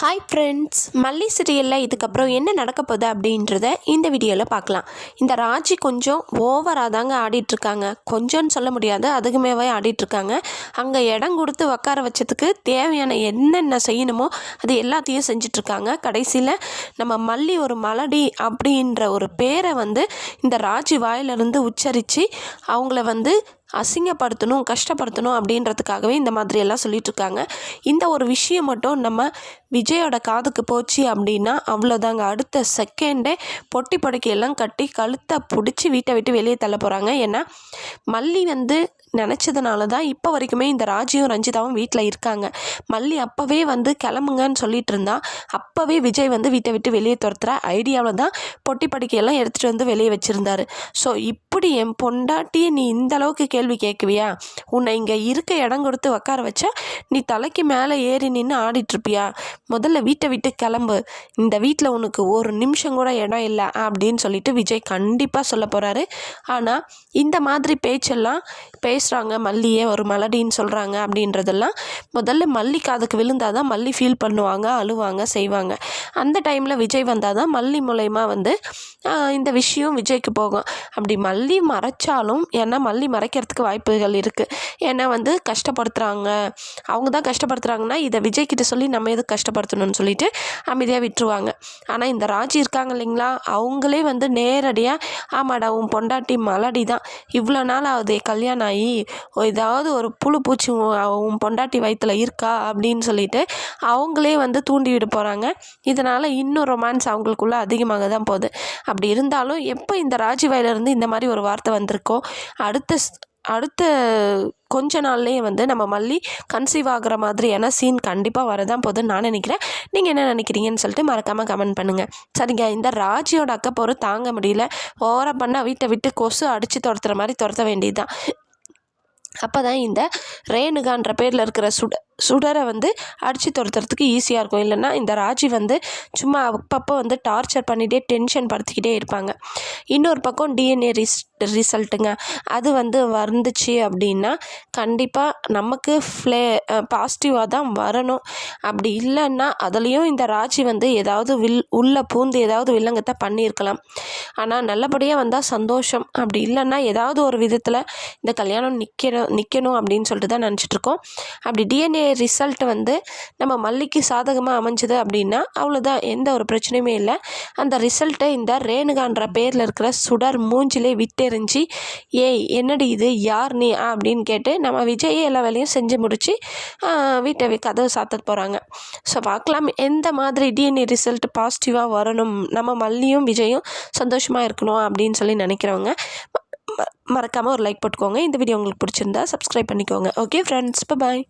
Hi friends, மல்லி சீரியலில் இதுக்கப்புறம் என்ன நடக்க போகுது அப்படின்றத இந்த வீடியோவில் பார்க்கலாம். இந்த ராஜி கொஞ்சம் ஓவராக தாங்க ஆடிட்டுருக்காங்க. கொஞ்சம்னு சொல்ல முடியாது, அதுக்குமேவே ஆடிட்டுருக்காங்க. அங்கே இடம் கொடுத்து உட்கார வச்சதுக்கு தேவையான என்னென்ன செய்யணுமோ அது எல்லாத்தையும் செஞ்சிட்ருக்காங்க. கடைசியில் நம்ம மல்லி ஒரு மலடி அப்படின்ற ஒரு பேரை இந்த ராஜி வாயிலிருந்து உச்சரித்து அவங்கள அசிங்கப்படுத்தணும், கஷ்டப்படுத்தணும் அப்படின்றதுக்காகவே இந்த மாதிரியெல்லாம் சொல்லிகிட்ருக்காங்க. இந்த ஒரு விஷயம் மட்டும் நம்ம விஜயோட காதுக்கு போச்சு அப்படின்னா அவ்வளோதாங்க. அடுத்த செகண்டே பொட்டி படுக்கையெல்லாம் கட்டி கழுத்தை பிடிச்சி வீட்டை விட்டு வெளியே தள்ள போகிறாங்க. ஏன்னா மல்லி நினச்சதுனால தான் இப்போ வரைக்குமே இந்த ராஜியும் ரஞ்சிதாவும் வீட்டில் இருக்காங்க. மல்லி அப்போவே கிளம்புங்கன்னு சொல்லிட்டு இருந்தா, அப்போவே விஜய் வீட்டை விட்டு வெளியே துரத்துற ஐடியாவில் தான் பொட்டி படுக்கையெல்லாம் எடுத்துகிட்டு வெளியே வச்சுருந்தாரு. ஸோ இப்படி என் பொண்டாட்டியை நீ இந்த அளவுக்கு கேள்வி கேட்குவியா? உன்னை இங்கே இருக்க இடம் கொடுத்து உட்கார வச்சா நீ தலைக்கு மேலே ஏறி நின்று ஆடிட்டுருப்பியா? முதல்ல வீட்டை விட்டு கிளம்பு, இந்த வீட்டில் உனக்கு ஒரு நிமிஷம் கூட இடம் இல்லை அப்படின்னு சொல்லிட்டு விஜய் கண்டிப்பாக சொல்ல போகிறாரு. ஆனால் இந்த மாதிரி பேச்செல்லாம் பேசுகிறாங்க, மல்லியே ஒரு மலடின்னு சொல்கிறாங்க அப்படின்றதெல்லாம் முதல்ல மல்லி காதுக்கு விழுந்தால் தான் மல்லி ஃபீல் பண்ணுவாங்க, அழுவாங்க, செய்வாங்க. அந்த டைமில் விஜய் வந்தால் தான் மல்லி மூலயமா இந்த விஷயம் விஜய்க்கு போகும். அப்படி மல்லி மறைச்சாலும், ஏன்னா மல்லி மறைக்கிறதுக்கு வாய்ப்புகள் இருக்குது. ஏன்னா கஷ்டப்படுத்துகிறாங்க, அவங்க தான் கஷ்டப்படுத்துகிறாங்கன்னா இதை விஜய்கிட்ட சொல்லி நம்ம எதுக்கு கஷ்டப்படுத்தணும்னு சொல்லிட்டு அமைதியாக விட்டுருவாங்க. ஆனால் இந்த ராஜி இருக்காங்க இல்லைங்களா, அவங்களே நேரடியாக ஆமாடா உன் பொண்டாட்டி மலடி தான், இவ்வளோ நாள் ஆகுது கல்யாணம் ஆகி, ஏதாவது ஒரு புழு பூச்சி உன் பொண்டாட்டி வயிற்றில் இருக்கா அப்படின்னு சொல்லிட்டு அவங்களே தூண்டி விட போகிறாங்க. இதனால் இன்னும் ரொமான்ஸ் அவங்களுக்குள்ளே அதிகமாக தான் போகுது. அப்படி இருந்தாலும் எப்போ இந்த ராஜி வாயிலிருந்து இந்த மாதிரி ஒரு வார்த்தை வந்திருக்கோ, அடுத்த கொஞ்ச நாள்லேயே நம்ம மல்லி கன்சீவ் ஆகிற மாதிரியான சீன் கண்டிப்பாக வரதான் போகுதுன்னு நான் நினைக்கிறேன். நீங்கள் என்ன நினைக்கிறீங்கன்னு சொல்லிட்டு மறக்காமல் கமெண்ட் பண்ணுங்கள். சரிங்க, இந்த ராஜியோட அக்கப்போரு தாங்க முடியல, ஓவராக பண்ணால் வீட்டை விட்டு கொசு அடித்து துரத்துற மாதிரி துரத்த வேண்டியது தான். அப்போ தான் இந்த ரேணுகான்ற பேரில் இருக்கிற சுடரை அடித்து துரத்துறதுக்கு ஈஸியாக இருக்கும். இல்லைன்னா இந்த ராஜி சும்மா அப்பப்போ டார்ச்சர் பண்ணிகிட்டே டென்ஷன் படுத்திக்கிட்டே இருப்பாங்க. இன்னொரு பக்கம் டிஎன்ஏ ரிசல்ட்டுங்க, அது வந்துச்சு அப்படின்னா கண்டிப்பாக நமக்கு பாசிட்டிவாக தான் வரணும். அப்படி இல்லைன்னா அதுலேயும் இந்த ராஜி ஏதாவது உள்ள பூந்து ஏதாவது வில்லங்கத்தை பண்ணியிருக்கலாம். ஆனால் நல்லபடியாக வந்தால் சந்தோஷம். அப்படி இல்லைன்னா ஏதாவது ஒரு விதத்தில் இந்த கல்யாணம் நிற்கணும் அப்படின்னு சொல்லிட்டு தான் நினச்சிட்ருக்கோம். அப்படி டிஎன்ஏ ரிசல்ட் நம்ம மல்லிக்கு சாதகமாக அமைஞ்சது அப்படின்னா அவ்வளோதான், எந்த ஒரு பிரச்சனையுமே இல்லை. அந்த ரிசல்ட்டை இந்த ரேணுகான்ற பேரில் இருக்கிற சுடர் மூஞ்சிலே விட்டெறிஞ்சி, ஏய் என்னடி இது, யார் நீ அப்படின்னு கேட்டு நம்ம விஜயே எல்லா வேலையும் செஞ்சு முடித்து வீட்டை கதவை சாத்த போகிறாங்க. ஸோ பார்க்கலாம் எந்த மாதிரி டிஎன்ஏ ரிசல்ட் பாசிட்டிவாக வரணும், நம்ம மல்லியும் விஜயும் சந்தோஷமாக இருக்கணும் அப்படின்னு சொல்லி நினைக்கிறவங்க மறக்காமல் ஒரு லைக் போட்டுக்கோங்க. இந்த வீடியோ உங்களுக்கு பிடிச்சிருந்தா சப்ஸ்கிரைப் பண்ணிக்கோங்க. ஓகே ஃப்ரெண்ட்ஸ், பாய்.